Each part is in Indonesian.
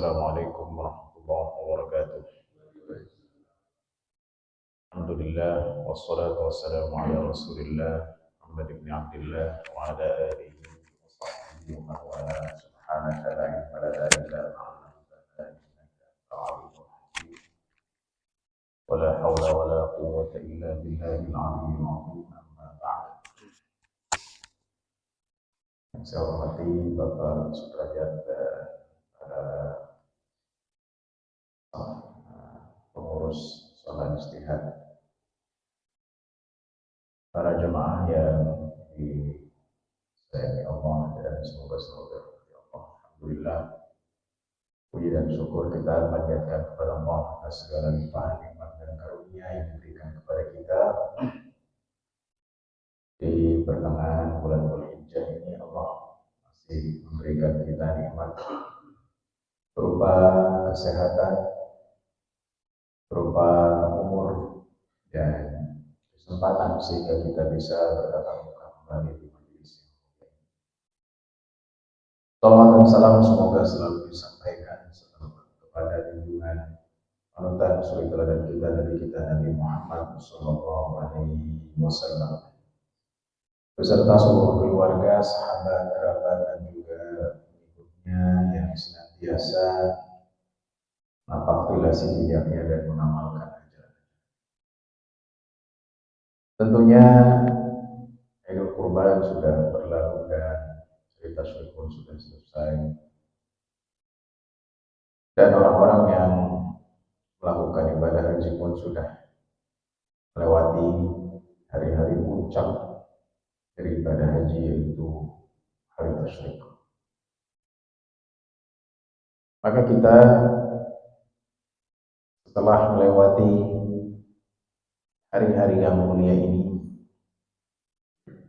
Assalamualaikum warahmatullahi wabarakatuh. Alhamdulillah wassalatu wassalamu ala Rasulillah Muhammad bin Abdullah wa ala alihi wa sahbihi wa man wala. Subhanaka la ilma lana illa ma 'allamtana innaka antal alimul hakim. Wa la haula wa la quwwata illa billahil aliyyil azim. Amma ba'd. Yang saya hormati Bapak Sudrajat para pengurus sholat istihad, para jemaah yang disayangi Allah dan semoga selalu dirahmati Allah. Alhamdulillah, puji dan syukur kita panjatkan kepada Allah atas segala limpahan nikmat dan karunia yang diberikan kepada kita di pertengahan bulan Dzulhijjah ini. Allah masih memberikan kita nikmat berupa kesehatan, berupa umur dan kesempatan sehingga kita bisa bertatap muka kembali di majelis ini. Salawat dan salam semoga selalu disampaikan kepada junjungan panutan suri teladan kita, Nabi kita Nabi Muhammad sallallahu alaihi wasallam, beserta seluruh keluarga, sahabat, kerabat dan juga pengikutnya yang senantiasa napak-tilasi jejaknya dan mengamalkan ajaran. Tentunya Idul Kurban sudah berlalu dan cerita syukur pun sudah selesai, dan orang-orang yang melakukan ibadah haji pun sudah melewati hari-hari puncak dari ibadah haji, yaitu hari tasyrik. Maka kita setelah melewati hari-hari yang mulia ini,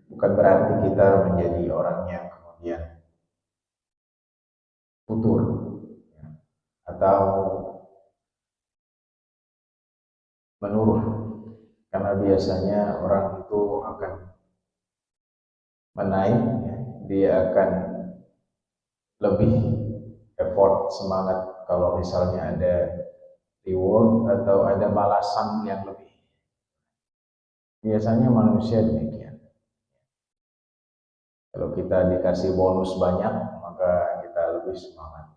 bukan berarti kita menjadi orang yang kemudian futur atau menurun, karena biasanya orang itu akan menaik, dia akan lebih effort, semangat kalau misalnya ada reward atau ada balasan yang lebih. Biasanya manusia demikian. Kalau kita dikasih bonus banyak, maka kita lebih semangat.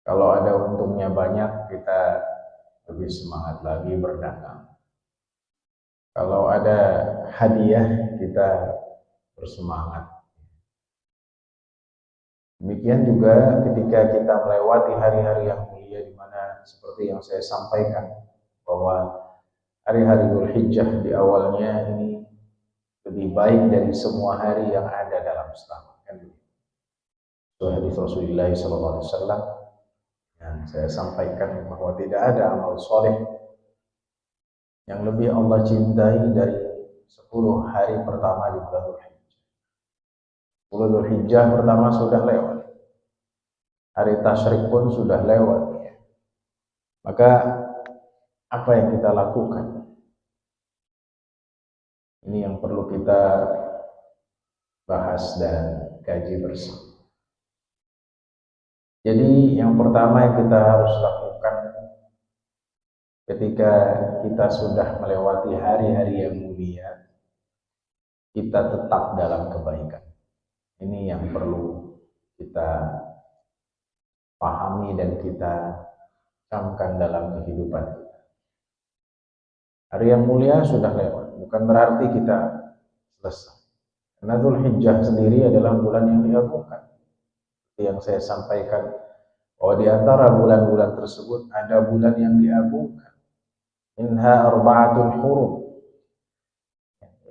Kalau ada untungnya banyak, kita lebih semangat lagi berdagang. Kalau ada hadiah, kita bersemangat. Demikian juga ketika kita melewati hari-hari yang mulia, di mana seperti yang saya sampaikan bahwa hari-hari Dzulhijjah di awalnya ini lebih baik dari semua hari yang ada dalam setahun. Hadis Rasulullah SAW yang saya sampaikan bahwa tidak ada amal soleh yang lebih Allah cintai dari 10 hari pertama di bulan Dzulhijjah. 10 Dzulhijjah pertama sudah lewat, hari tasyrik pun sudah lewat. Maka apa yang kita lakukan? Ini yang perlu kita bahas dan kaji bersama. Jadi yang pertama yang kita harus lakukan ketika kita sudah melewati hari-hari yang mulia, kita tetap dalam kebaikan. Ini yang perlu kita pahami dan kita camkan dalam kehidupan kita. Hari yang mulia sudah lewat, bukan berarti kita selesai. Karena Dzulhijjah sendiri adalah bulan yang diagungkan. Yang saya sampaikan bahwa di antara bulan-bulan tersebut ada bulan yang diagungkan. Minha arba'atul hurum,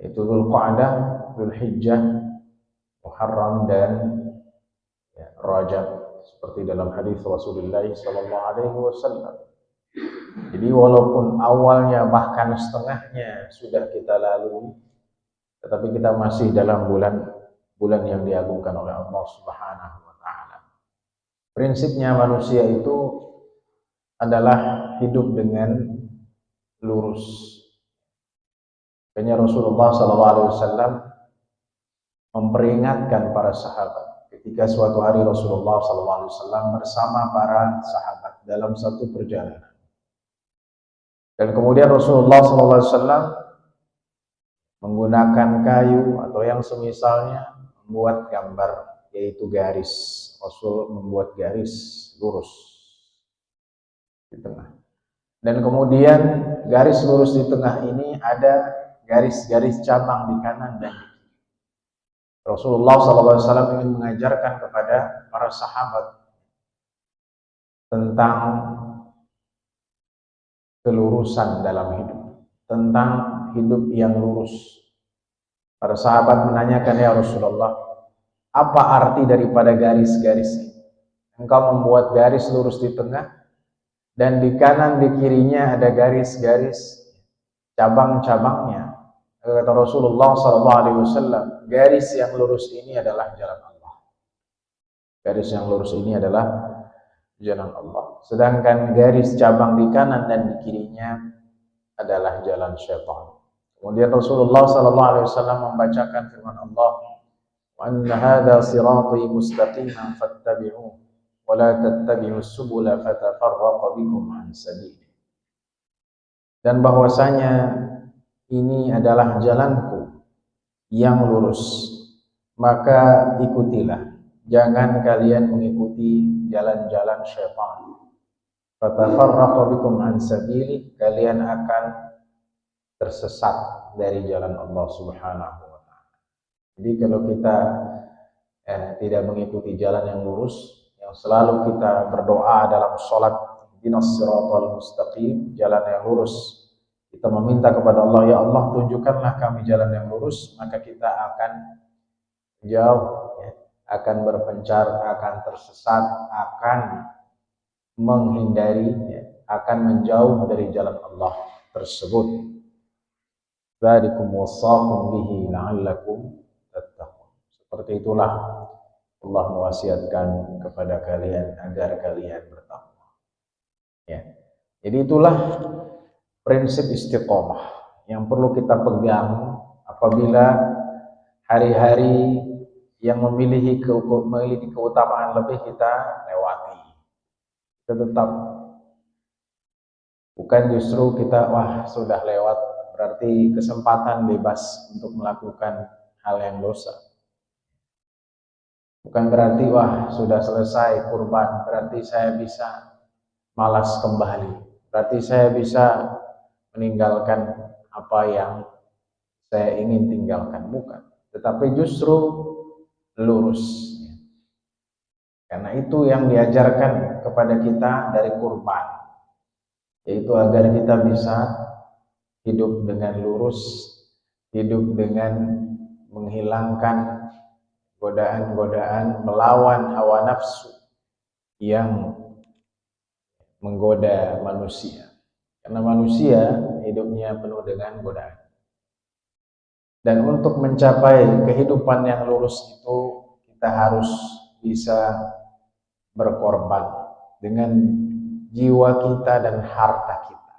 yaitu Dzulqa'dah, Dzulhijjah, Muharram dan Rajab, seperti dalam hadis Rasulullah SAW. Jadi walaupun awalnya bahkan setengahnya sudah kita lalui, tetapi kita masih dalam bulan yang diagungkan oleh Allah Subhanahu wa taala. Prinsipnya manusia itu adalah hidup dengan lurus. Makanya Rasulullah SAW memperingatkan para sahabat ketika suatu hari Rasulullah SAW bersama para sahabat dalam satu perjalanan. Dan kemudian Rasulullah SAW menggunakan kayu atau yang semisalnya membuat gambar, yaitu garis. Rasul membuat garis lurus di tengah. Dan kemudian garis lurus di tengah ini ada garis-garis cabang di kanan dan di kiri. Rasulullah SAW ingin mengajarkan kepada para sahabat tentang kelurusan dalam hidup, tentang hidup yang lurus. Para sahabat menanyakan, ya Rasulullah, apa arti daripada garis-garis ini? Engkau membuat garis lurus di tengah, dan di kanan di kirinya ada garis-garis cabang-cabangnya. Kata Rasulullah SAW, garis yang lurus ini adalah jalan Allah. Garis yang lurus ini adalah jalan Allah. Sedangkan garis cabang di kanan dan di kirinya adalah jalan syaitan. Kemudian Rasulullah SAW membacakan firman Allah, wa anna hadha sirati mustaqiman fattabi'uhu wa la tattabi'us subula fatafarraqa bikum an sabili. Dan bahwasanya ini adalah jalanku yang lurus, maka ikutilah. Jangan kalian mengikuti jalan-jalan syaitan. Fatafarraqa bikum an sabili, kalian akan tersesat dari jalan Allah Subhanahu wa taala. Jadi kalau kita tidak mengikuti jalan yang lurus, yang selalu kita berdoa dalam salat, ihdinas siratal mustaqim, jalan yang lurus. Kita meminta kepada Allah, ya Allah tunjukkanlah kami jalan yang lurus, maka kita akan jauh, akan berpencar, akan tersesat, akan menghindari, akan menjauh dari jalan Allah tersebut. Dzalikum wassaqum bihi la'allakum tattaqun. Seperti itulah Allah mewasiatkan kepada kalian agar kalian bertakwa. Ya. Jadi itulah prinsip istiqomah yang perlu kita pegang apabila hari-hari yang memiliki keutamaan lebih kita lewati. Kita tetap, bukan justru kita wah sudah lewat berarti kesempatan bebas untuk melakukan hal yang dosa. Bukan berarti wah sudah selesai kurban berarti saya bisa malas kembali, berarti saya bisa meninggalkan apa yang saya ingin tinggalkan, bukan. Tetapi justru lurus. Karena itu yang diajarkan kepada kita dari kurban, yaitu agar kita bisa hidup dengan lurus, hidup dengan menghilangkan godaan-godaan, melawan hawa nafsu yang menggoda manusia. Karena manusia hidupnya penuh dengan godaan. Dan untuk mencapai kehidupan yang lurus itu kita harus bisa berkorban dengan jiwa kita dan harta kita.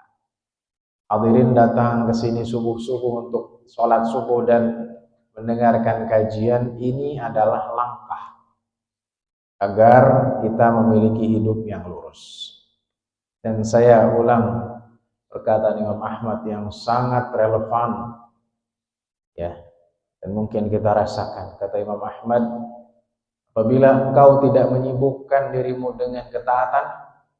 Hadirin datang ke sini subuh-subuh untuk sholat subuh dan mendengarkan kajian, ini adalah langkah agar kita memiliki hidup yang lurus. Dan saya ulang perkataan Imam Ahmad yang sangat relevan, ya, dan mungkin kita rasakan. Kata Imam Ahmad, apabila engkau tidak menyibukkan dirimu dengan ketaatan,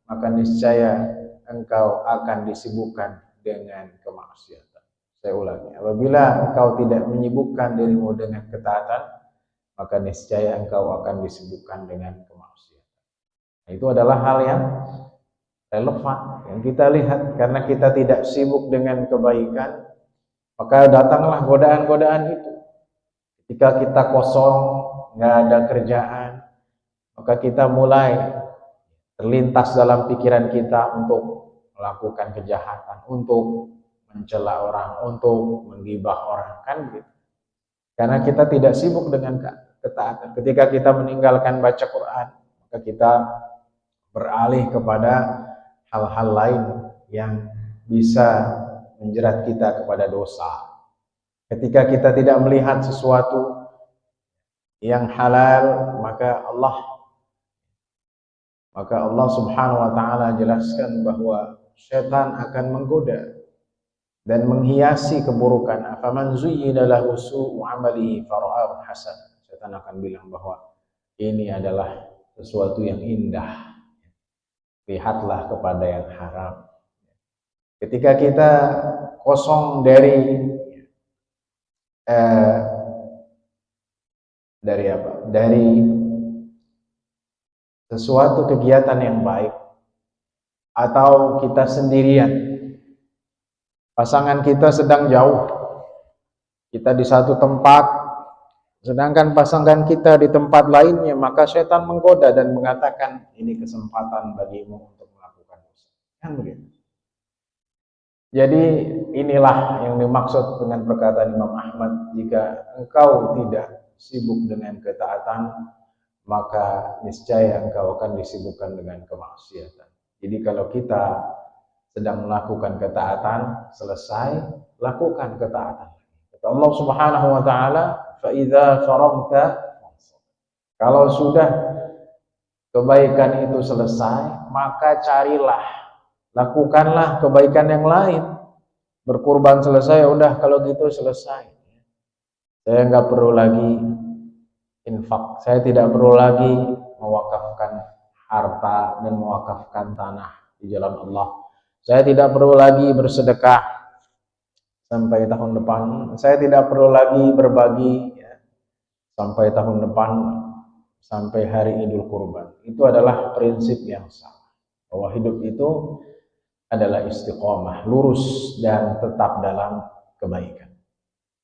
maka niscaya engkau akan disibukkan dengan kemaksiatan. Saya ulangi, apabila engkau tidak menyibukkan dirimu dengan ketaatan, maka niscaya engkau akan disibukkan dengan kemaksiatan. Nah, itu adalah hal yang relevan yang kita lihat, karena kita tidak sibuk dengan kebaikan, maka datanglah godaan-godaan itu. Ketika kita kosong, nggak ada kerjaan, maka kita mulai terlintas dalam pikiran kita untuk melakukan kejahatan, untuk mencela orang, untuk menggibah orang, kan gitu. Karena kita tidak sibuk dengan ketaatan. Ketika kita meninggalkan baca Quran, maka kita beralih kepada hal-hal lain yang bisa menjerat kita kepada dosa. Ketika kita tidak melihat sesuatu yang halal, maka Allah Subhanahu wa taala jelaskan bahwa setan akan menggoda dan menghiasi keburukan. Afaman zuyyina lahu su'u 'amalihi fara'ahu hasan. Setan akan bilang bahwa ini adalah sesuatu yang indah. Lihatlah kepada yang haram. Ketika kita kosong dari sesuatu kegiatan yang baik, atau kita sendirian, pasangan kita sedang jauh, kita di satu tempat, sedangkan pasangan kita di tempat lainnya, maka setan menggoda dan mengatakan, ini kesempatan bagimu untuk melakukan dosa. Kan begitu. Jadi inilah yang dimaksud dengan perkataan Imam Ahmad, jika engkau tidak sibuk dengan ketaatan, maka niscaya engkau akan disibukkan dengan kemaksiatan. Jadi kalau kita sedang melakukan ketaatan, selesai, lakukan ketaatan. Kata Allah Subhanahu wa taala, fa idza faraghta, kalau sudah kebaikan itu selesai, maka carilah, lakukanlah kebaikan yang lain. Berkurban selesai, udah kalau gitu selesai. Saya nggak perlu lagi infak, saya tidak perlu lagi mewakafkan harta dan mewakafkan tanah di jalan Allah. Saya tidak perlu lagi bersedekah sampai tahun depan. Saya tidak perlu lagi berbagi sampai tahun depan, sampai hari Idul Kurban. Itu adalah prinsip yang salah. Bahwa hidup itu adalah istiqomah, lurus dan tetap dalam kebaikan.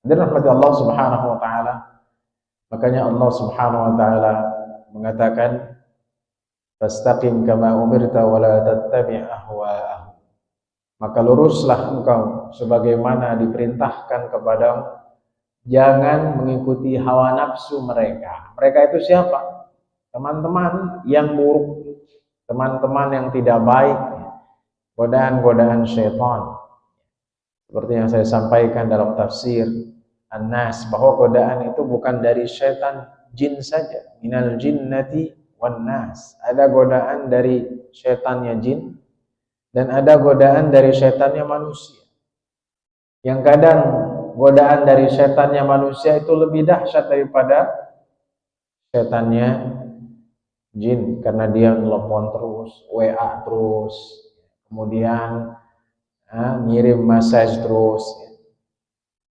Dan rahmat Allah Subhanahu wa taala. Makanya Allah Subhanahu wa taala mengatakan, fastaqim kama umirta wa la tattabi' ahwa'ahum. Maka luruslah engkau sebagaimana diperintahkan kepadamu, jangan mengikuti hawa nafsu mereka. Mereka itu siapa? Teman-teman yang buruk, teman-teman yang tidak baik, godaan-godaan syaitan. Seperti yang saya sampaikan dalam tafsir An-Nas, bahwa godaan itu bukan dari syaitan jin saja, minal jinnati wan nas. Ada godaan dari syaitannya jin dan ada godaan dari syaitannya manusia. Yang kadang godaan dari syaitannya manusia itu lebih dahsyat daripada syaitannya jin, karena dia nelpon terus, WA terus, kemudian ngirim message terus,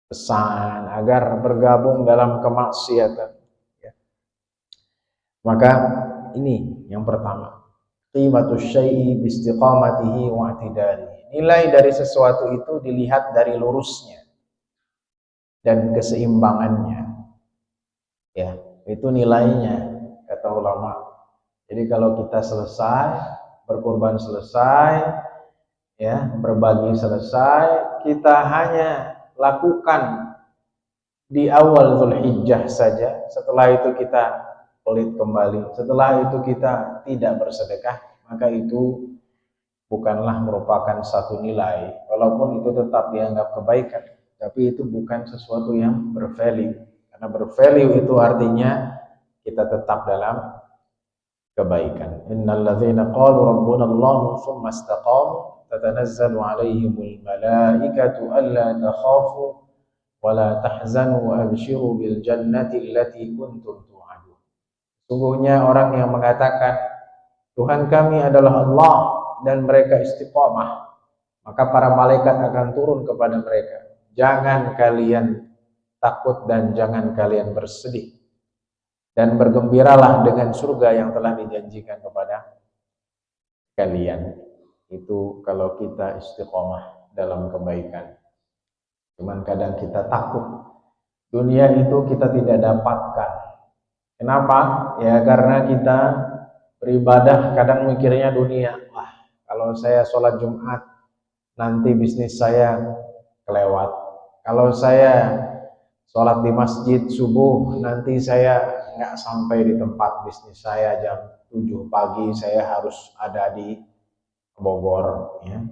pesan agar bergabung dalam kemaksiatan. Maka ini yang pertama, qimatus syai'i biistiqamatihi wa i'tidalihi. Nilai dari sesuatu itu dilihat dari lurusnya dan keseimbangannya. Ya, itu nilainya kata ulama. Jadi kalau kita selesai, berkurban selesai, ya, berbagi selesai, kita hanya lakukan di awal Dzulhijjah saja, setelah itu kita pelit kembali, setelah itu kita tidak bersedekah, maka itu bukanlah merupakan satu nilai, walaupun itu tetap dianggap kebaikan, tapi itu bukan sesuatu yang bervalue. Karena bervalue itu artinya kita tetap dalam kebaikan. Innal ladzina qalu rabbuna Allah tsumma istaqamu tatanazzalu 'alaihimul malaikatu alla takhafu wa la tahzanu wa abshiru bil jannati allati kuntum tu'adun. Sungguhnya orang yang mengatakan Tuhan kami adalah Allah dan mereka istiqamah, maka para malaikat akan turun kepada mereka. Jangan kalian takut dan jangan kalian bersedih, dan bergembiralah dengan surga yang telah dijanjikan kepada kalian. Itu kalau kita istiqomah dalam kebaikan. Cuman kadang kita takut, dunia itu kita tidak dapatkan. Kenapa? Ya karena kita beribadah kadang mikirnya dunia. Wah, kalau saya sholat Jumat nanti bisnis saya kelewat. Kalau saya sholat di masjid subuh nanti saya nggak sampai di tempat bisnis saya jam 7 pagi, saya harus ada di Bogor, ya.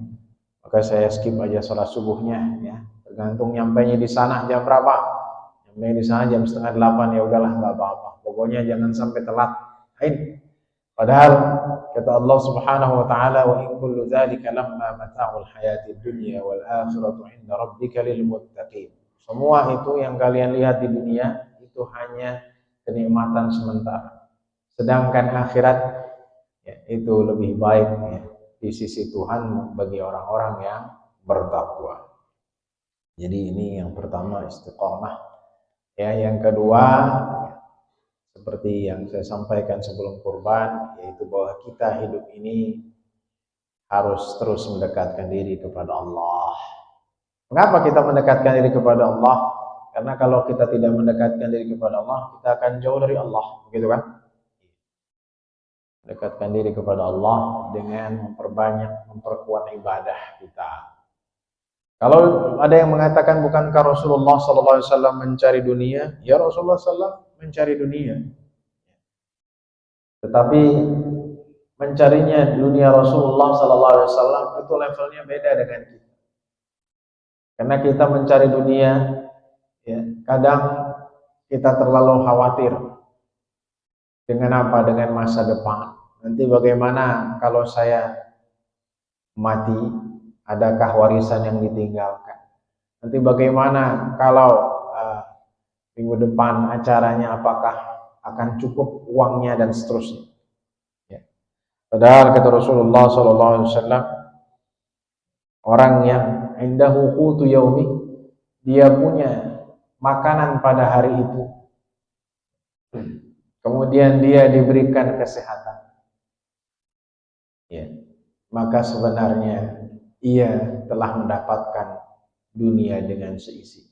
Maka saya skip aja sholat subuhnya, ya. Tergantung nyampainya di sana jam berapa. Nyampainya di sana jam 7:30, ya udahlah nggak apa-apa. pokoknya jangan sampai telat. Padahal kata Allah Subhanahu wa taala, wa in kullu dzalika lamma mata'ul hayatid dunya wal akhiratu 'inda rabbika lil muttaqin. Semua itu yang kalian lihat di dunia itu hanya kenikmatan sementara. Sedangkan akhirat ya, itu lebih baik ya, di sisi Tuhan bagi orang-orang yang bertakwa. Jadi ini yang pertama, istiqamah. Ya, yang kedua seperti yang saya sampaikan sebelum kurban, yaitu bahwa kita hidup ini harus terus mendekatkan diri kepada Allah. Mengapa kita mendekatkan diri kepada Allah? Karena kalau kita tidak mendekatkan diri kepada Allah, kita akan jauh dari Allah, begitu kan? Mendekatkan diri kepada Allah dengan memperkuat ibadah kita. Kalau ada yang mengatakan, bukankah Rasulullah SAW mencari dunia? Ya, Rasulullah SAW mencari dunia. Tetapi mencarinya dunia Rasulullah SAW itu levelnya beda dengan kita. Karena kita mencari dunia, ya, kadang kita terlalu khawatir dengan apa? Dengan masa depan. Nanti bagaimana kalau saya mati? Adakah warisan yang ditinggalkan? Nanti bagaimana kalau minggu depan acaranya, apakah akan cukup uangnya dan seterusnya? Ya. Padahal kata Rasulullah SAW, orang yang indahu qutu yaumi, dia punya makanan pada hari itu, kemudian dia diberikan kesehatan, ya, maka sebenarnya ia telah mendapatkan dunia dengan seisi.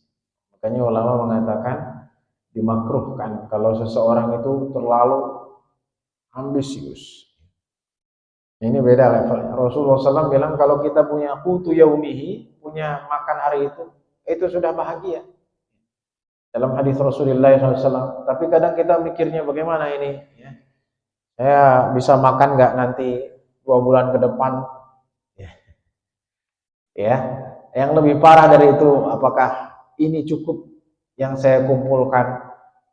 Makanya ulama mengatakan dimakruhkan kalau seseorang itu terlalu ambisius. Ini beda levelnya. Rasulullah SAW bilang kalau kita punya qutu yaumihi, punya makan hari itu sudah bahagia. Dalam hadis Rasulullah SAW. Tapi kadang kita mikirnya bagaimana ini? Ya. Saya bisa makan nggak nanti 2 bulan ke depan? Ya, yang lebih parah dari itu, apakah ini cukup yang saya kumpulkan?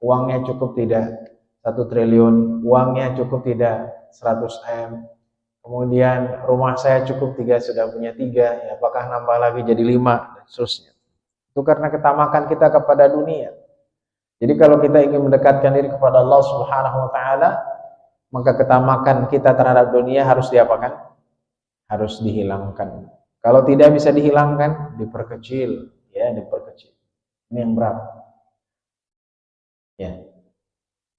Uangnya cukup tidak 1 triliun, uangnya cukup tidak 100 M, kemudian rumah saya cukup 3, sudah punya 3, ya, apakah nambah lagi jadi 5, dan seterusnya. Itu karena ketamakan kita kepada dunia. Jadi kalau kita ingin mendekatkan diri kepada Allah Subhanahu wa taala, maka ketamakan kita terhadap dunia harus diapakan? Harus dihilangkan. Kalau tidak bisa dihilangkan, diperkecil, ya, diperkecil. Ini yang berat. Ya.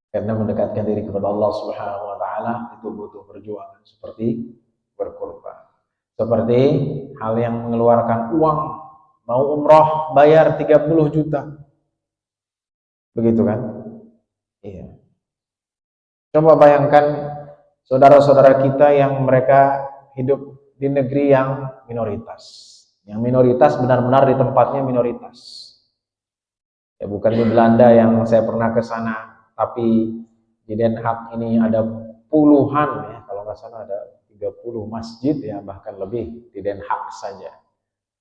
Karena mendekatkan diri kepada Allah Subhanahu wa taala itu butuh perjuangan seperti berkorban. Seperti hal yang mengeluarkan uang, mau umroh bayar 30 juta. Begitu kan? Iya. Coba bayangkan saudara-saudara kita yang mereka hidup di negeri yang minoritas. Yang minoritas benar-benar di tempatnya minoritas. Ya, bukan di Belanda yang saya pernah ke sana, tapi di Den Haag ini ada puluhan, ya, kalau nggak salah ada 30 masjid, ya, bahkan lebih di Den Haag saja.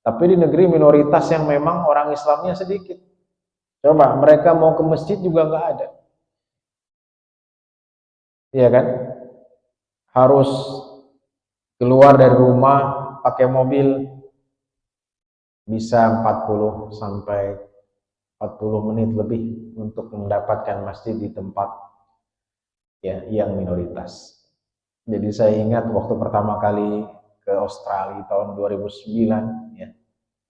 Tapi di negeri minoritas yang memang orang Islamnya sedikit. Coba mereka mau ke masjid juga nggak ada. Iya kan? Harus keluar dari rumah pakai mobil bisa 40 sampai 40 menit lebih untuk mendapatkan masjid di tempat, ya, yang minoritas. Jadi saya ingat waktu pertama kali ke Australia tahun 2009, ya,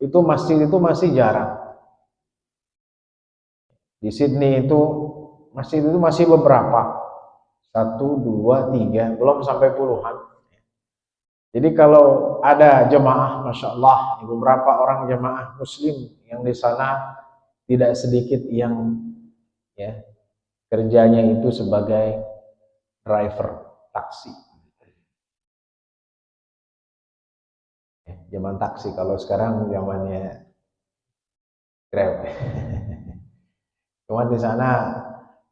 itu masjid itu masih jarang. Di Sydney itu masjid itu masih beberapa, 1, 2, 3, belum sampai puluhan. Jadi kalau ada jemaah, Masya Allah, beberapa orang jemaah muslim yang di sana tidak sedikit yang, ya, kerjanya itu sebagai driver taksi. Zaman taksi, kalau sekarang zamannya Grab. Cuma di sana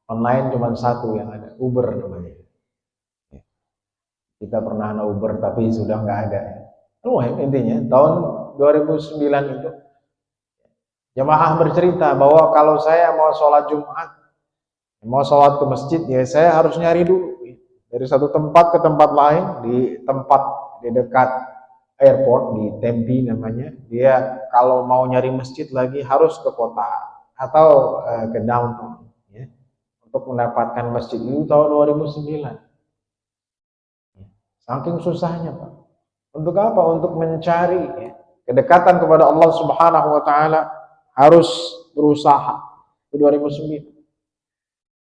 online cuma 1 yang ada, Uber namanya. Kita pernah ada Uber tapi sudah nggak ada. Intinya tahun 2009 itu jemaah bercerita bahwa kalau saya mau sholat Jumat Mau sholat ke masjid, ya saya harus nyari dulu. Dari satu tempat ke tempat lain, di dekat airport, di Tempe namanya, dia kalau mau nyari masjid lagi harus ke kota atau ke downtown, ya, untuk mendapatkan masjid itu tahun 2009. Saking susahnya, Pak. Untuk apa? Untuk mencari, ya, kedekatan kepada Allah Subhanahu wa taala harus berusaha. Itu 2009.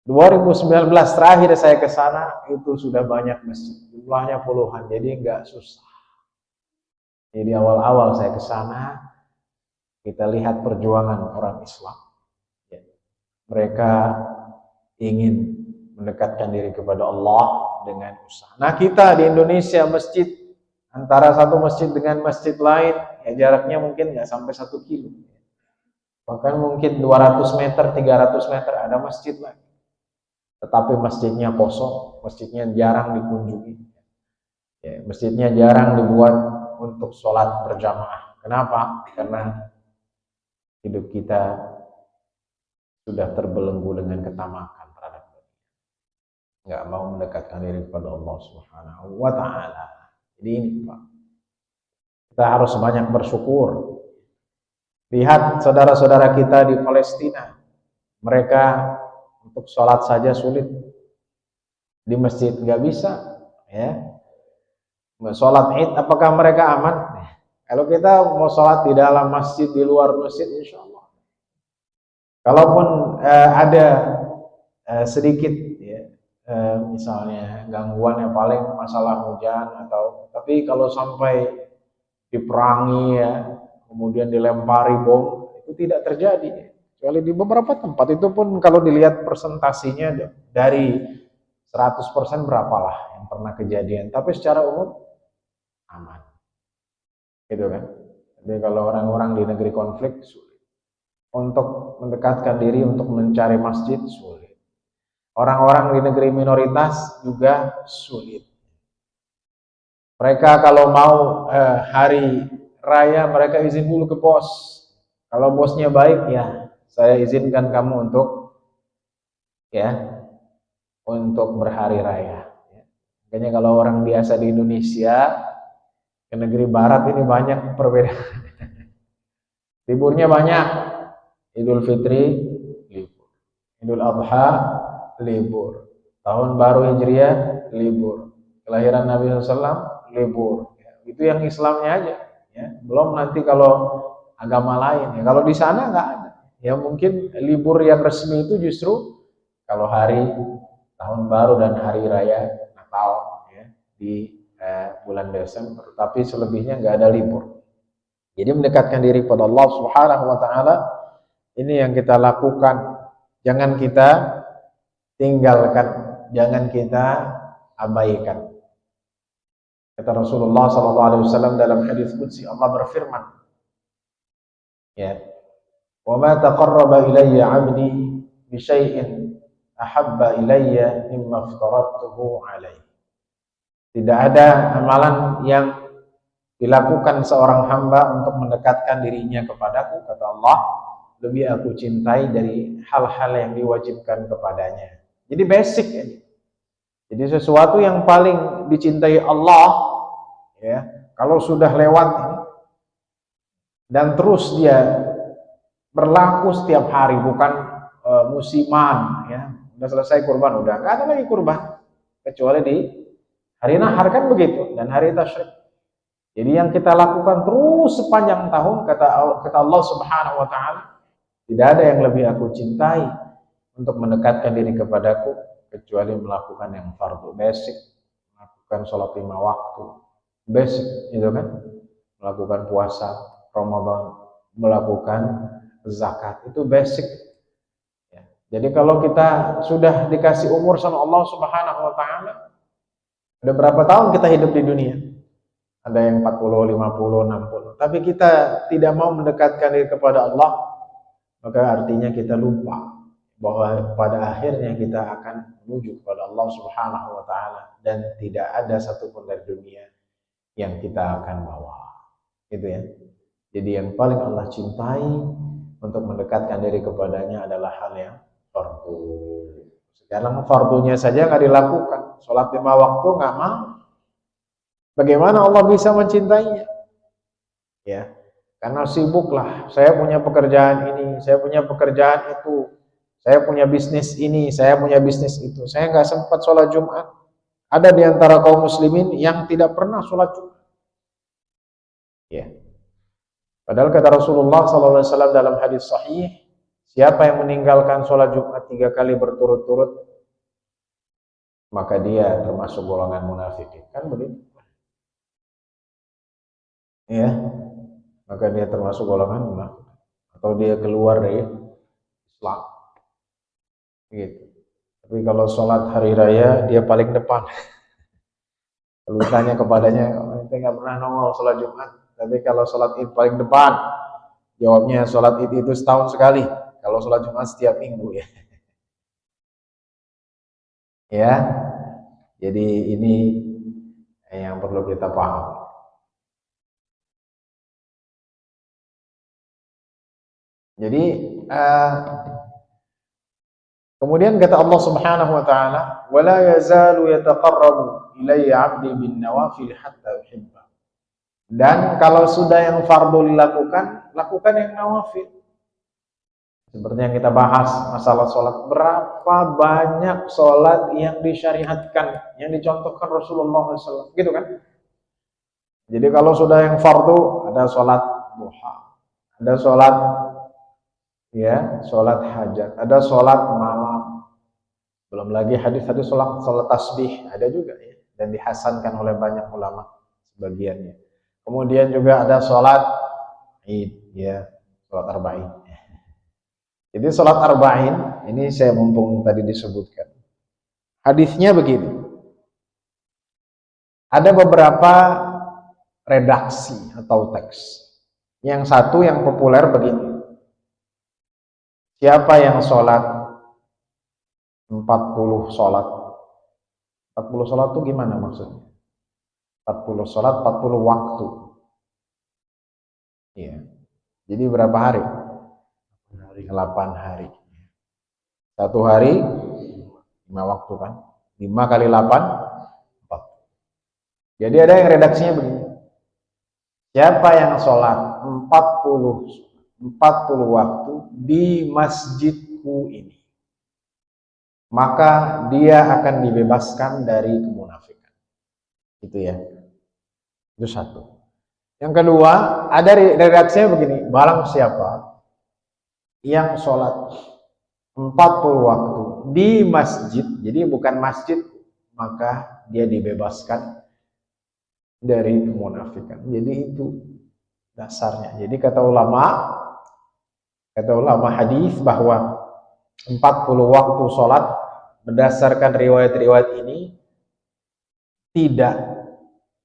2019 terakhir saya ke sana itu sudah banyak masjid, jumlahnya puluhan, jadi nggak susah. Jadi awal-awal saya ke sana, kita lihat perjuangan orang Islam. Ya. Mereka ingin mendekatkan diri kepada Allah dengan usaha. Nah, kita di Indonesia masjid antara satu masjid dengan masjid lain, ya jaraknya mungkin nggak sampai 1 kilo. Bahkan mungkin 200 meter, 300 meter ada masjid lain. Tetapi masjidnya kosong, masjidnya jarang dikunjungi. Ya, masjidnya jarang dibuat untuk sholat berjamaah. Kenapa? Karena hidup kita sudah terbelenggu dengan ketamakan terhadap dunia. Nggak mau mendekatkan diri kepada Allah Subhanahu wa taala. Jadi ini, Pak. Kita harus banyak bersyukur. Lihat saudara-saudara kita di Palestina. Mereka untuk sholat saja sulit. Di masjid nggak bisa, ya. Sholat Id, apakah mereka aman? Kalau kita mau sholat di dalam masjid, di luar masjid, insya Allah. Kalaupun ada sedikit, ya, misalnya gangguan yang paling masalah hujan tapi kalau sampai diperangi, ya, kemudian dilempari bom, itu tidak terjadi. Kecuali di beberapa tempat, itu pun kalau dilihat persentasinya dari 100% berapalah yang pernah kejadian. Tapi secara umum aman. Gitu kan. Jadi kalau orang-orang di negeri konflik sulit. Untuk mendekatkan diri untuk mencari masjid sulit. Orang-orang di negeri minoritas juga sulit. Mereka kalau mau hari raya mereka izin dulu ke bos. Kalau bosnya baik, ya saya izinkan kamu untuk berhari raya. Makanya kalau orang biasa di Indonesia ke negeri barat ini banyak perbedaan. Liburnya banyak. Idul Fitri libur, Idul Adha libur, Tahun Baru Hijriah libur, kelahiran Nabi SAW libur. Itu yang Islamnya aja. Ya. Belum nanti kalau agama lain. Ya. Kalau di sana nggak ada. Ya mungkin libur yang resmi itu justru kalau hari Tahun Baru dan Hari Raya Natal, ya, di bulan Desember. Tapi selebihnya nggak ada libur. Jadi mendekatkan diri kepada Allah Subhanahu wa taala ini yang kita lakukan. Jangan kita tinggalkan, jangan kita abaikan. Kata Rasulullah SAW dalam hadis qudsi, Allah berfirman, ya, "Wa ma taqarraba ilayya 'abdi bi syai'in ahabba ilayya mimma aftaradtuhu 'alaihi." Tidak ada amalan yang dilakukan seorang hamba untuk mendekatkan dirinya kepadaku, kata Allah, lebih aku cintai dari hal-hal yang diwajibkan kepadanya. Jadi basic ini. Jadi sesuatu yang paling dicintai Allah, ya, kalau sudah lewat ini dan terus dia berlaku setiap hari, bukan musiman, ya. Udah selesai kurban, udah nggak ada lagi kurban kecuali di hari nahar, kan begitu, dan hari tasyrik. Jadi yang kita lakukan terus sepanjang tahun, kata Allah Subhanahu wa taala, tidak ada yang lebih aku cintai untuk mendekatkan diri kepadaku kecuali melakukan yang fardu, basic, melakukan sholat 5 waktu, basic, itu kan, melakukan puasa Ramadan, melakukan zakat, itu basic. Ya. Jadi kalau kita sudah dikasih umur sama Allah Subhanahu wa taala, udah berapa tahun kita hidup di dunia? Ada yang 40, 50, 60. Tapi kita tidak mau mendekatkan diri kepada Allah, maka artinya kita lupa bahwa pada akhirnya kita akan menuju kepada Allah Subhanahu wa taala dan tidak ada satupun dari dunia yang kita akan bawa. Gitu ya. Jadi yang paling Allah cintai untuk mendekatkan diri kepadanya adalah hal yang fardu. Sekarang fardunya saja nggak dilakukan, sholat 5 waktu nggak mau. Bagaimana Allah bisa mencintainya? Ya, karena sibuklah. Saya punya pekerjaan ini, saya punya pekerjaan itu, saya punya bisnis ini, saya punya bisnis itu. Saya nggak sempat sholat Jumat. Ada di antara kaum muslimin yang tidak pernah sholat Jumat. Ya. Padahal kata Rasulullah SAW dalam hadis sahih, siapa yang meninggalkan sholat Jumat 3 kali berturut-turut, maka dia termasuk golongan munafikin. Kan begitu? Ya, maka dia termasuk golongan munafik. Atau dia keluar dari Islam. Gitu. Tapi kalau sholat hari raya, dia paling depan. Kalau tanya kepadanya, kita nggak pernah nongol sholat Jumat. Tapi kalau sholat Id paling depan, jawabnya sholat Id itu setahun sekali. Kalau sholat Jumat setiap minggu ya. Ya, jadi ini yang perlu kita paham. Jadi kemudian kata Allah Subhanahu wa taala, "Wala yazalu yataqarrabu ilayya 'abdi bin nawafil hatta uhibba." Dan kalau sudah yang fardu dilakukan, lakukan yang nawafil. Seperti yang kita bahas masalah sholat, berapa banyak sholat yang disyariatkan, yang dicontohkan Rasulullah SAW, gitu kan? Jadi kalau sudah yang fardu, ada sholat duha, ada sholat ya, sholat hajat, ada sholat malam, belum lagi hadis-hadis sholat tasbih ada juga ya, dan dihasankan oleh banyak ulama sebagiannya. Kemudian juga ada sholat Id, ya, sholat arba'in. Jadi sholat arba'in ini saya mumpung tadi disebutkan. Hadisnya begini. Ada beberapa redaksi atau teks. Yang satu yang populer begini. Siapa yang sholat 40 sholat? 40 sholat itu gimana maksudnya? 40 sholat, 40 waktu. Iya. Jadi berapa hari? 8 hari. Satu hari 5 waktu kan? 5 kali 8 4. Jadi ada yang redaksinya begini. Siapa yang sholat 40 waktu di masjidku ini, maka dia akan dibebaskan dari kemunafikan. Itu ya. Itu satu. Yang kedua, ada redaksinya begini. Barang siapa yang sholat 40 waktu di masjid, jadi bukan masjid, maka dia dibebaskan dari kemunafikan. Jadi itu dasarnya. Jadi kata ulama hadis bahwa 40 waktu sholat berdasarkan riwayat-riwayat ini tidak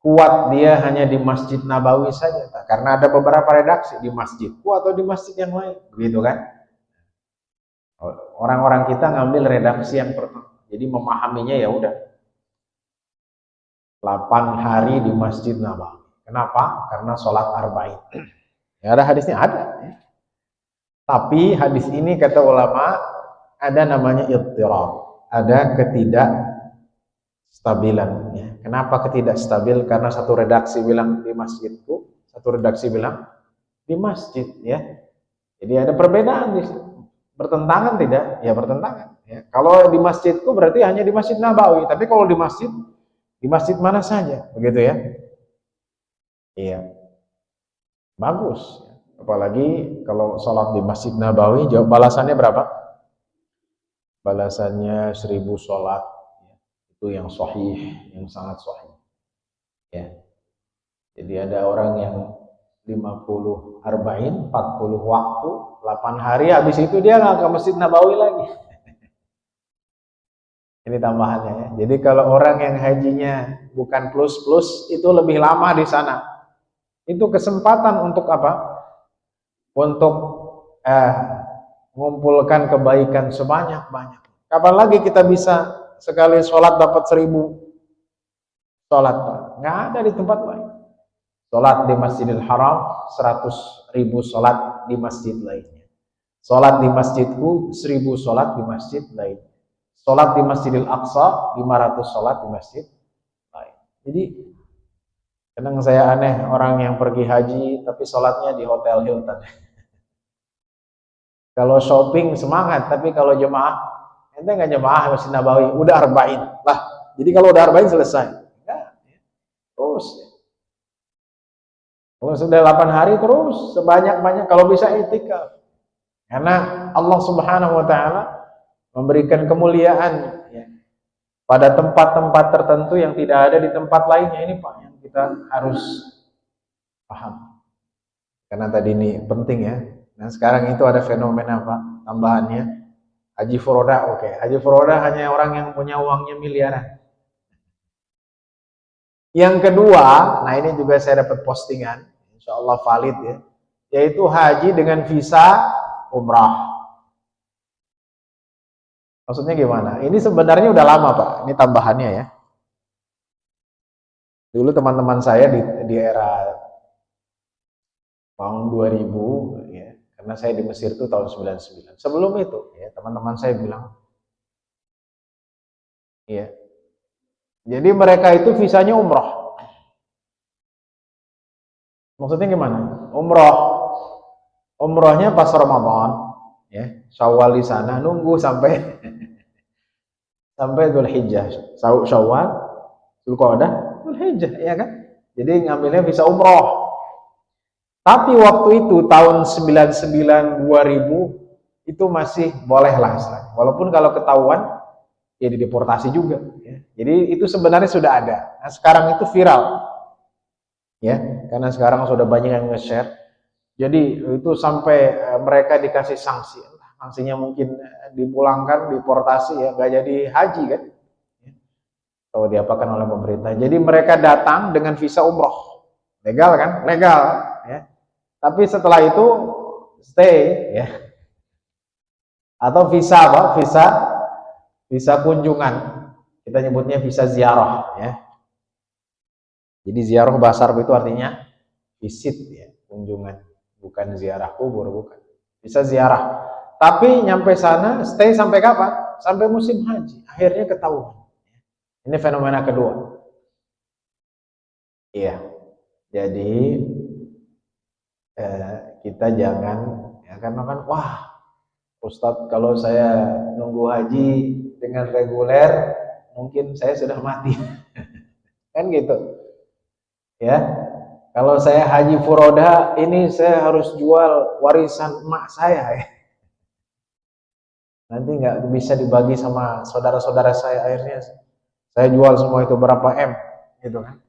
kuat dia hanya di Masjid Nabawi saja, karena ada beberapa redaksi di masjidku atau di masjid yang lain, begitu kan? Orang-orang kita ngambil redaksi yang pertama, jadi memahaminya ya udah 8 hari di Masjid Nabawi. Kenapa? Karena sholat arba'in. Ya ada hadisnya ada. Tapi hadis ini kata ulama ada namanya ittirab, ada ketidakstabilan. Ya. Kenapa ketidakstabil? Karena satu redaksi bilang di masjidku, satu redaksi bilang di masjid. Ya. Jadi ada perbedaan di situ. Bertentangan tidak? Ya bertentangan. Ya. Kalau di masjidku berarti hanya di Masjid Nabawi. Tapi kalau di masjid mana saja, begitu ya? Iya, bagus. Apalagi kalau sholat di Masjid Nabawi, jawab balasannya berapa? Balasannya 1000 sholat. Itu yang sahih, yang sangat sahih. Ya. Jadi ada orang yang 50 arba'in, 40 waktu, 8 hari, habis itu dia nggak ke Masjid Nabawi lagi. Ini tambahannya ya. Jadi kalau orang yang hajinya bukan plus-plus, itu lebih lama di sana. Itu kesempatan untuk apa? Untuk mengumpulkan kebaikan sebanyak-banyak. Kapan lagi kita bisa sekali sholat dapat 1000 sholat? Nggak ada di tempat lain. Sholat di Masjidil Haram 100.000 sholat di masjid lainnya. Sholat di masjidku 1000 sholat di masjid lainnya. sholat di Masjidil Aqsa, 500 sholat di masjid lain. Jadi kadang saya aneh orang yang pergi haji tapi sholatnya di Hotel Hilton. Kalau shopping semangat, tapi kalau jemaah, ente nggak jemaah Masjid Nabawi, udah arba'in lah. Jadi kalau udah arba'in selesai. Enggak, terus. Kalau sudah 8 hari terus sebanyak-banyak, kalau bisa itikaf. Karena Allah Subhanahu wa taala memberikan kemuliaan ya, pada tempat-tempat tertentu yang tidak ada di tempat lainnya. Ini Pak yang kita harus paham. Karena tadi ini penting ya. Nah sekarang itu ada fenomena Pak tambahannya. Haji Furoda, oke. Haji Furoda hanya orang yang punya uangnya miliaran. Yang kedua, nah ini juga saya dapat postingan, insya Allah valid ya, yaitu haji dengan visa umrah. Maksudnya gimana? Ini sebenarnya udah lama Pak, ini tambahannya ya. Dulu teman-teman saya di era tahun 2000 ya, karena saya di Mesir itu tahun 99. Sebelum itu ya, teman-teman saya bilang ya. Jadi mereka itu visanya umroh. Maksudnya gimana? Umrohnya pas Ramadan ya, Syawal di sana, nunggu sampai Dzulhijjah. Syawal, Dzulqa'dah, Dzulhijjah ya kan? Jadi ngambilnya visa umroh. Tapi waktu itu tahun 99 2000 itu masih boleh lah istilahnya. Walaupun kalau ketahuan ya dideportasi juga ya. Jadi itu sebenarnya sudah ada. Nah, sekarang itu viral ya, karena sekarang sudah banyak yang nge-share. Jadi itu sampai mereka dikasih sanksi. Sanksinya mungkin dipulangkan, deportasi ya, nggak jadi haji kan. Atau diapakan oleh pemerintah. Jadi mereka datang dengan visa umroh. Legal kan? Legal ya. Tapi setelah itu stay ya. Atau visa apa? Visa kunjungan. Kita nyebutnya visa ziarah ya. Jadi ziarah bahasa Arab itu artinya visit ya, kunjungan, bukan ziarah kubur, bukan. Visa ziarah. Tapi nyampe sana stay sampai kapan? Sampai musim haji. Akhirnya ketahuan. Ini fenomena kedua. Iya. Jadi kita jangan ya, karena kan wah Ustadz kalau saya nunggu haji dengan reguler mungkin saya sudah mati. Kan gitu ya. Kalau saya haji furoda ini saya harus jual warisan emak saya ya. Nanti nggak bisa dibagi sama saudara-saudara saya, akhirnya saya jual semua itu berapa M gitu kan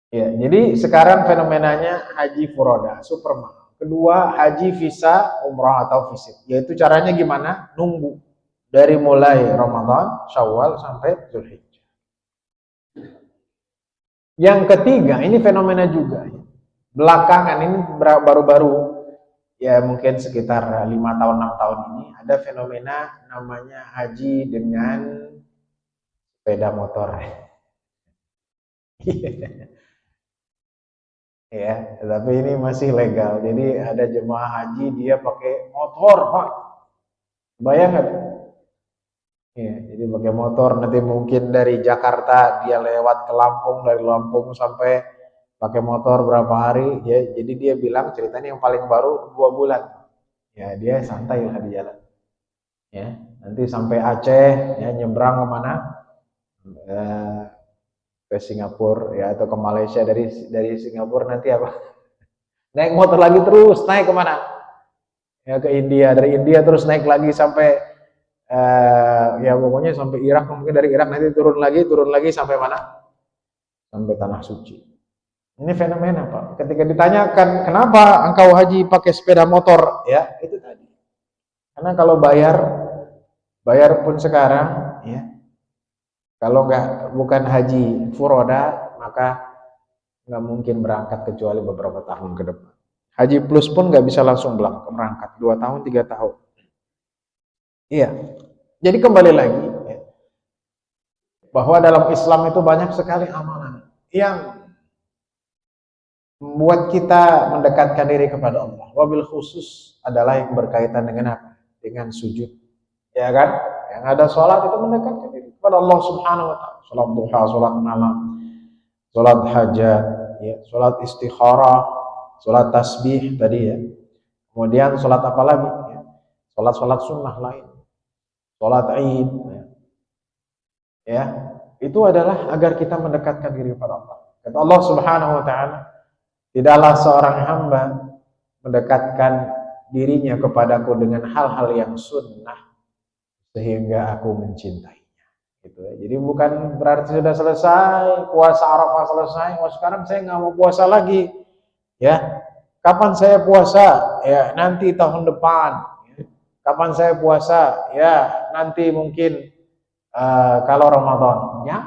ya. Jadi sekarang fenomenanya haji furoda super mahal. Kedua, haji visa umrah atau visit, yaitu caranya gimana? Nunggu dari mulai Ramadan, Syawal sampai Dzulhijjah. Yang ketiga, ini fenomena juga ya. Belakangan ini baru-baru ya mungkin sekitar 5 tahun 6 tahun ini ada fenomena namanya haji dengan sepeda motor. Ya, tapi ini masih legal. Jadi ada jemaah haji dia pakai motor, Pak. Bayang nggak? Ya, jadi pakai motor nanti mungkin dari Jakarta dia lewat ke Lampung, dari Lampung sampai pakai motor berapa hari ya. Jadi dia bilang ceritanya yang paling baru 2 bulan. Ya, dia santai lah di jalan. Ya, nanti sampai Aceh ya, nyebrang kemana? Ke Singapura ya atau ke Malaysia. Dari Singapura nanti apa? Naik motor lagi terus naik kemana? Ya ke India, dari India terus naik lagi sampai ya pokoknya sampai Irak, mungkin dari Irak nanti turun lagi sampai mana? Sampai Tanah Suci. Ini fenomena Pak. Ketika ditanyakan kenapa engkau haji pakai sepeda motor, ya itu tadi. Karena kalau bayar pun sekarang, ya kalau bukan haji furoda, maka nggak mungkin berangkat kecuali beberapa tahun ke depan. Haji plus pun nggak bisa langsung berangkat 2 tahun 3 tahun. Iya. Jadi kembali lagi ya, bahwa dalam Islam itu banyak sekali amalan yang membuat kita mendekatkan diri kepada Allah. Wabil khusus adalah yang berkaitan dengan apa? Dengan sujud. Ya kan? Yang ada sholat itu mendekatkan diri kepada Allah Subhanahu wa taala. Sholat duha, sholat malam, sholat hajat, ya, sholat istikharah, sholat tasbih tadi ya. Kemudian sholat apa lagi? Ya. Sholat sunnah lain, sholat Id, ya. Itu adalah agar kita mendekatkan diri kepada Allah. Kata Allah Subhanahu wa taala, tidaklah seorang hamba mendekatkan dirinya kepadaku dengan hal-hal yang sunnah sehingga aku mencintainya. Gitu ya. Jadi bukan berarti sudah selesai puasa Arafah selesai, sekarang saya nggak mau puasa lagi. Ya, kapan saya puasa? Ya nanti tahun depan. Kapan saya puasa? Ya nanti mungkin kalau Ramadan. Ya.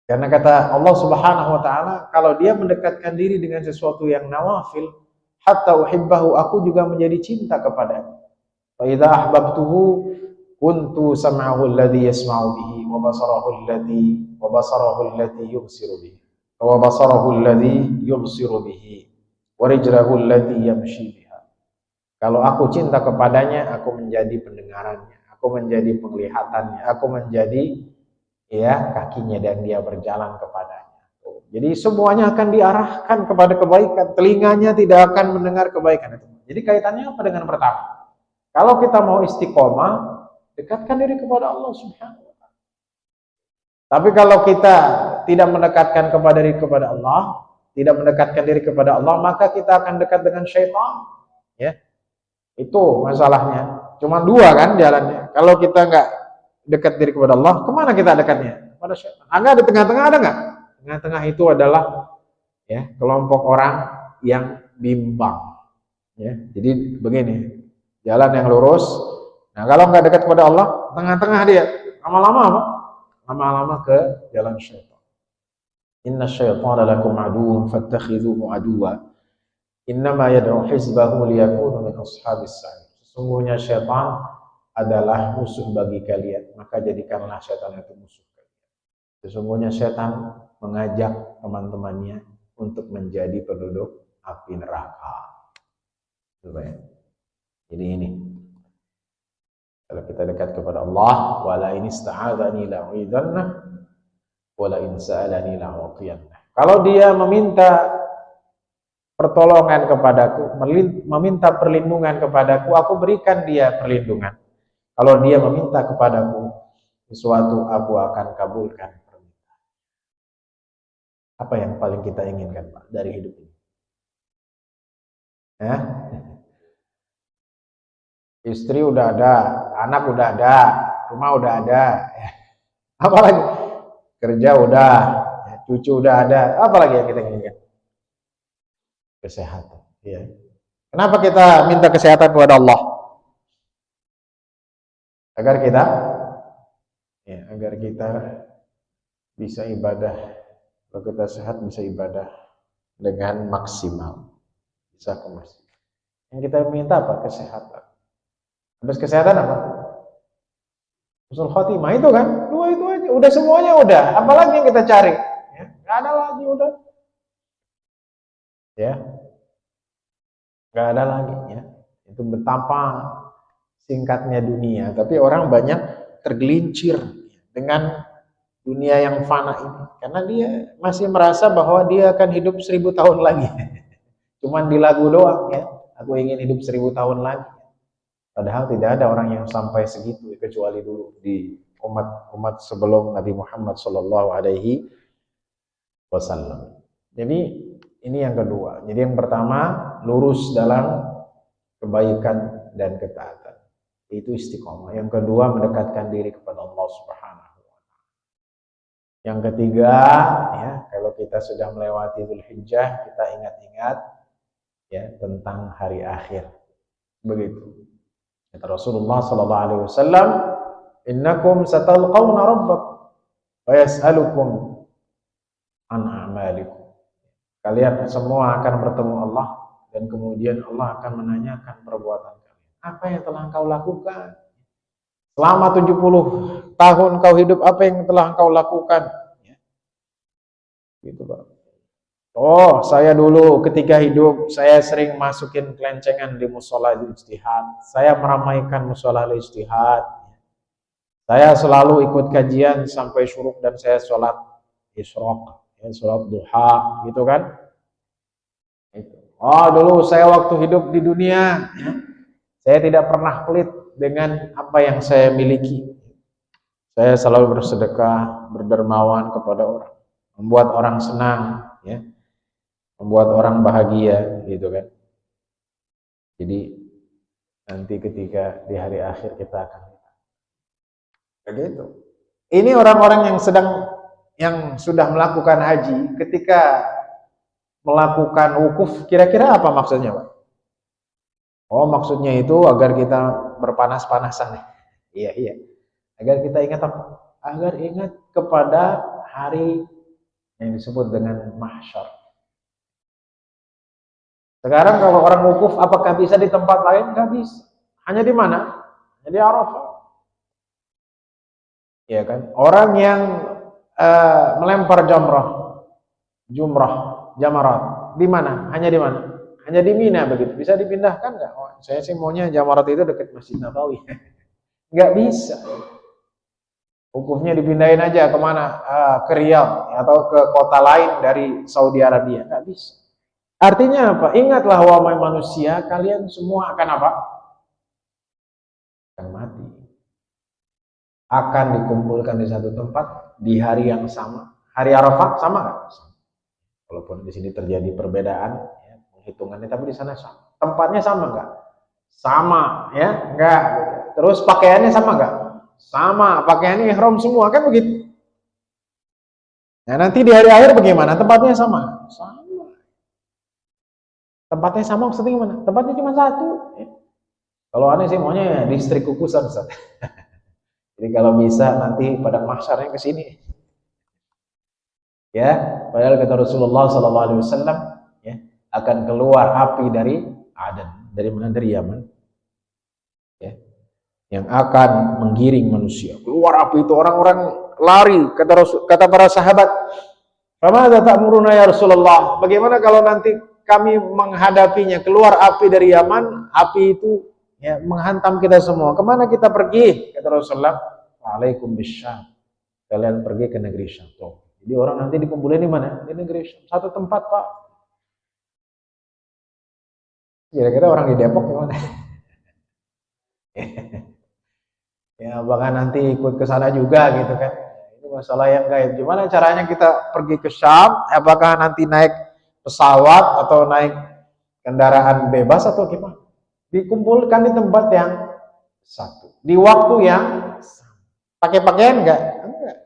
Karena kata Allah Subhanahu wa taala, kalau dia mendekatkan diri dengan sesuatu yang nawafil, hatta uhibbahu, aku juga menjadi cinta kepadanya. Fa idza ahbabtuhu kuntu sam'ahu alladhi yasma'u bihi wa basarahu alladhi yubsiru bihi wa basarahu alladhi yubsiru bihi wa rijlahu allati yamshi biha. Kalau aku cinta kepadanya, aku menjadi pendengarannya, aku menjadi penglihatannya, aku menjadi ya kakinya dan dia berjalan kepadanya. Jadi semuanya akan diarahkan kepada kebaikan, telinganya tidak akan mendengar kebaikan itu. Jadi kaitannya apa dengan pertama? Kalau kita mau istiqomah, dekatkan diri kepada Allah Subhanahu wa taala. Tapi kalau kita tidak mendekatkan diri kepada Allah, tidak mendekatkan diri kepada Allah, maka kita akan dekat dengan syaitan. Ya. Itu masalahnya. Cuma dua kan jalannya. Kalau kita nggak dekat diri kepada Allah, kemana kita dekatnya? Pada syaitan. Ada di tengah-tengah, ada nggak? Tengah-tengah itu adalah ya kelompok orang yang bimbang. Ya, jadi begini, jalan yang lurus. Nah, kalau nggak dekat kepada Allah, tengah-tengah dia, lama-lama apa? Lama-lama ke jalan syaitan. Inna syaitana lakum aduwwun fattakhidhuhu aduwwa. Innama yad'u hizbahu liyakunu min ashabis sa'ir. Sesungguhnya syaitan adalah musuh bagi kalian, maka jadikanlah syaitan itu musuh kalian. Sesungguhnya syaitan mengajak teman-temannya untuk menjadi penduduk api neraka. Jadi ini, kalau kita dekat kepada Allah, wala in ista'adzani la'uidzannah wala in sa'alani la'u'tiyannah. Kalau dia meminta pertolongan kepadaku, meminta perlindungan kepadaku, aku berikan dia perlindungan. Kalau dia meminta kepadaku sesuatu, aku akan kabulkan permintaan. Apa yang paling kita inginkan, Pak, dari hidup ini? Ya? Istri udah ada, anak udah ada, rumah udah ada. Apa lagi? Kerja udah, cucu udah ada. Apa lagi yang kita inginkan? Kesehatan. Ya. Kenapa kita minta kesehatan kepada Allah? Agar kita bisa ibadah. Kalau kita sehat bisa ibadah dengan maksimal, bisa ke masjid. Yang kita minta apa? Kesehatan. Habis kesehatan apa? Husnul khotimah itu kan, dua itu aja. Udah semuanya udah. Apalagi yang kita cari? Ya, nggak ada lagi udah. Ya, nggak ada lagi ya. Itu betapa singkatnya dunia. Tapi orang banyak tergelincir dengan dunia yang fana ini, karena dia masih merasa bahwa dia akan hidup 1000 tahun lagi. Cuman di lagu doang ya, aku ingin hidup 1000 tahun lagi. Padahal tidak ada orang yang sampai segitu kecuali dulu di umat sebelum Nabi Muhammad Sallallahu Alaihi Wasallam. Jadi ini yang kedua. Jadi yang pertama, lurus dalam kebaikan dan ketaatan. Itu istiqomah. Yang kedua, mendekatkan diri kepada Allah Subhanahu wa taala. Yang ketiga, ya, kalau kita sudah melewati Dzulhijjah, kita ingat-ingat ya tentang hari akhir. Begitu. Kata Rasulullah sallallahu alaihi wasallam, "Innakum satalqawna rabbakum wa yas'alukum an a'malikum." Kalian semua akan bertemu Allah dan kemudian Allah akan menanyakan perbuatan kalian. Apa yang telah engkau lakukan? Selama 70 tahun kau hidup, apa yang telah engkau lakukan? Ya. Gitu, Pak. Oh, saya dulu ketika hidup, saya sering masukin kelencengan di musola ijtihad. Saya meramaikan musola ijtihad. Saya selalu ikut kajian sampai syuruk dan saya sholat isyraq, ya, sholat duha, gitu kan. Oh, dulu saya waktu hidup di dunia, ya, saya tidak pernah pelit dengan apa yang saya miliki. Saya selalu bersedekah, berdermawan kepada orang, membuat orang senang, ya, membuat orang bahagia, gitu kan. Jadi nanti ketika di hari akhir kita akan begitu. Ini orang-orang yang sudah melakukan haji, ketika melakukan wukuf, kira-kira apa maksudnya, Pak? Oh, maksudnya itu agar kita berpanas-panasan. Iya, iya. Agar kita ingat apa? Agar ingat kepada hari yang disebut dengan mahsyar. Sekarang kalau orang wukuf, apakah bisa di tempat lain? Nggak bisa. Hanya di mana? Hanya di Arafah. Ya kan? Orang yang melempar jamarat, di mana? Hanya di mana? Hanya di Mina begitu. Bisa dipindahkan nggak? Oh, saya sih maunya jamarat itu dekat Masjid Nabawi. Nggak bisa. Wukufnya dipindahin aja kemana? Ke Riyadh atau ke kota lain dari Saudi Arabia. Nggak bisa. Artinya apa? Ingatlah wahai manusia, kalian semua akan apa? Akan mati. Akan dikumpulkan di satu tempat di hari yang sama. Hari Arafah sama nggak? Walaupun di sini terjadi perbedaan ya, penghitungannya, tapi di sana sama. Tempatnya sama nggak? Sama, ya, nggak. Terus pakaiannya sama nggak? Sama, pakaiannya ihram semua, kan begitu. Nah, nanti di hari akhir bagaimana? Tempatnya sama? Sama. Tempatnya sama maksudnya gimana? Tempatnya cuma satu. Ya. Kalau aneh sih maunya distrik kukusan, Ustaz. Jadi kalau bisa nanti pada mahsyarnya ke sini. Ya, padahal kata Rasulullah SAW, ya, akan keluar api dari Aden, dari mana? Dari Yaman, ya, yang akan menggiring manusia. Keluar api itu, orang-orang lari, kata para sahabat, "Famadza ta'muruna ya Rasulullah?" Bagaimana kalau nanti kami menghadapinya? Keluar api dari Yaman, api itu ya menghantam kita semua. Kemana kita pergi? Kata Rasulullah, "Alaikum bisyam." Kalian pergi ke negeri Syam. Jadi orang nanti dikumpulin di mana? Di negeri Syam. Satu tempat, Pak. Kira-kira orang di Depok gimana? Ya, bahkan nanti ikut ke sana juga gitu kan. Itu masalah yang gaib. Gimana caranya kita pergi ke Syam? Apakah nanti naik pesawat atau naik kendaraan bebas atau gimana? Dikumpulkan di tempat yang satu. Di waktu yang sama. Pakai pakaian enggak? Enggak.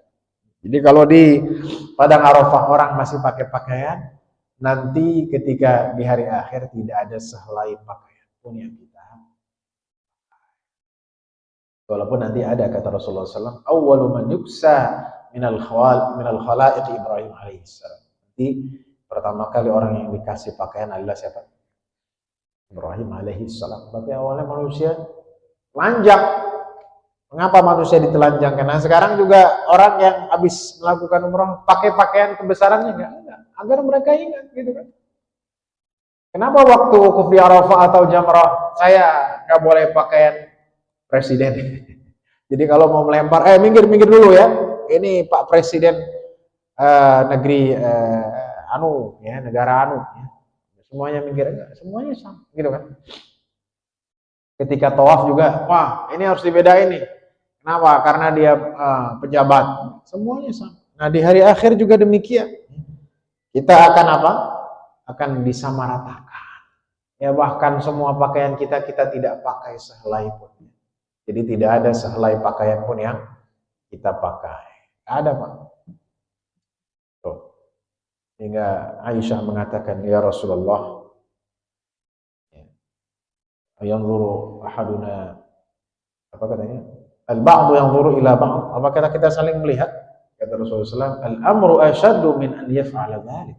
Jadi kalau di Padang Arafah orang masih pakai pakaian, nanti ketika di hari akhir tidak ada sehelai pakaian pun yang kita pakai. Walaupun nanti ada kata Rasulullah SAW, awwalu man yuksa minal khalaiq Ibrahim alaihissalam. Nanti pertama kali orang yang dikasih pakaian adalah siapa? Ibrahim alaihissalam. Tapi awalnya manusia telanjang. Mengapa manusia ditelanjangkan? Nah, sekarang juga orang yang habis melakukan umrah pakai pakaian kebesarannya enggak? Agar mereka ingat gitu kan. Kenapa waktu wukuf di Arafah atau Jamrah saya nggak boleh pakaian presiden? Jadi kalau mau melempar, minggir dulu ya. Ini Pak Presiden negeri ya, negara ya. Semuanya minggir enggak? Semuanya sama gitu kan. Ketika tawaf juga, wah, ini harus dibedain nih. Kenapa? Karena dia pejabat. Semuanya sama. Nah, di hari akhir juga demikian. Kita akan apa? Akan disamaratakan. Ya, bahkan semua pakaian kita tidak pakai sehelai pun. Jadi tidak ada sehelai pakaian pun yang kita pakai. Ada, Pak. Tuh. Hingga Aisyah mengatakan, "Ya Rasulullah, yang zuru ahaduna," apa katanya? "Al-ba'du yanzuru ila ba'd." Apakah kita saling melihat? Kata Rasulullah SAW, "Al-amru asyaddu min an yaf'ala dzalik."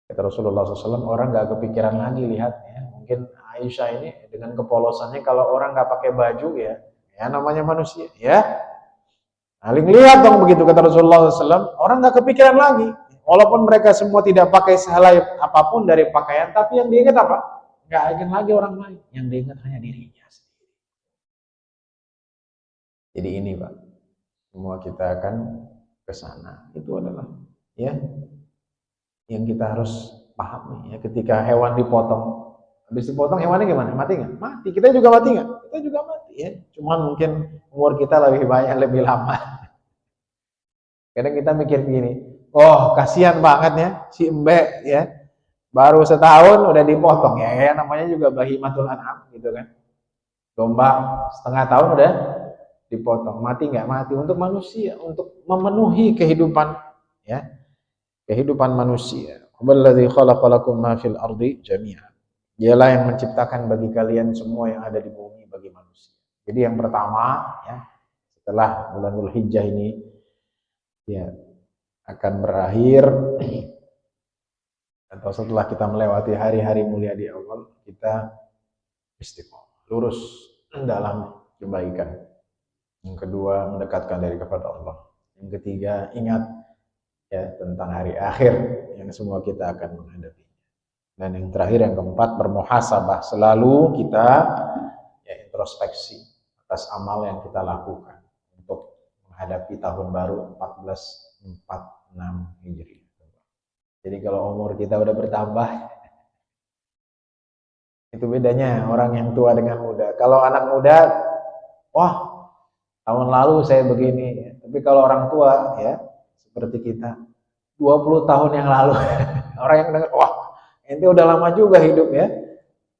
Kata Rasulullah SAW, orang nggak kepikiran lagi lihatnya. Mungkin Aisyah ini dengan kepolosannya, kalau orang nggak pakai baju ya namanya manusia ya. Saling lihat dong begitu kata Rasulullah SAW. Orang nggak kepikiran lagi. Walaupun mereka semua tidak pakai sehelai apapun dari pakaian, tapi yang diingat apa? Nggak ingat lagi orang lain. Yang diingat hanya dirinya. Jadi ini Pak, semua kita akan ke sana. Itu adalah ya yang kita harus pahami ya. Ketika hewan dipotong, habis dipotong hewannya gimana? Mati nggak? Mati. Kita juga mati nggak? Kita juga mati ya. Cuman mungkin umur kita lebih banyak, lebih lama. Kadang kita mikir gini, oh kasihan banget ya si Embe ya, baru setahun udah dipotong ya, namanya juga bahimatul an'am gitu kan. Domba setengah tahun udah dipotong, mati nggak? Mati. Untuk manusia, untuk memenuhi kehidupan ya, kehidupan manusia. Walladzi khalaqalakum ma fil ardi jami'an. Dialah yang menciptakan bagi kalian semua yang ada di bumi bagi manusia. Jadi yang pertama ya, setelah bulan Dzulhijjah ini ya akan berakhir atau setelah kita melewati hari-hari mulia di awal, kita istiqomah, lurus dalam kebaikan. Yang kedua, mendekatkan diri kepada Allah. Yang ketiga, ingat ya tentang hari akhir yang semua kita akan menghadapi. Dan yang terakhir, yang keempat, bermuhasabah. Selalu kita ya introspeksi atas amal yang kita lakukan untuk menghadapi tahun baru 1446 Hijriah. Jadi kalau umur kita udah bertambah, itu bedanya orang yang tua dengan muda. Kalau anak muda, wah tahun lalu saya begini. Tapi kalau orang tua ya seperti kita, 20 tahun yang lalu. Orang yang dengar, wah ente udah lama juga hidup ya.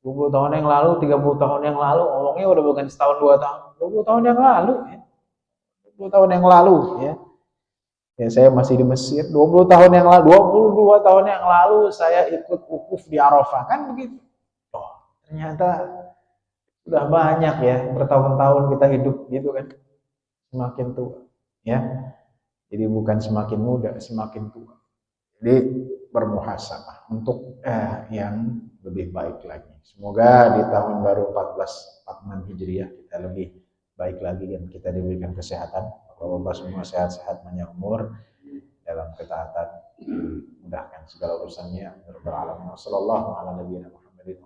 20 tahun yang lalu, 30 tahun yang lalu, ngomongnya udah bukan setahun 2 tahun. 20 tahun yang lalu ya. 20 tahun yang lalu ya. Ya saya masih di Mesir, 20 tahun yang lalu, 22 tahun yang lalu saya ikut wukuf di Arafah, kan begitu. Oh, ternyata sudah banyak ya, bertahun-tahun kita hidup gitu kan. Semakin tua, ya. Jadi bukan semakin muda, semakin tua. Jadi bermuhasabah untuk yang lebih baik lagi. Semoga di tahun baru 1446 Hijriah kita lebih baik lagi dan kita diberikan kesehatan. Allah semua sehat-sehat panjang umur dalam ketaatan, dimudahkan segala urusannya. Beralamin. Wassallallahu ala nabiyina Muhammadin.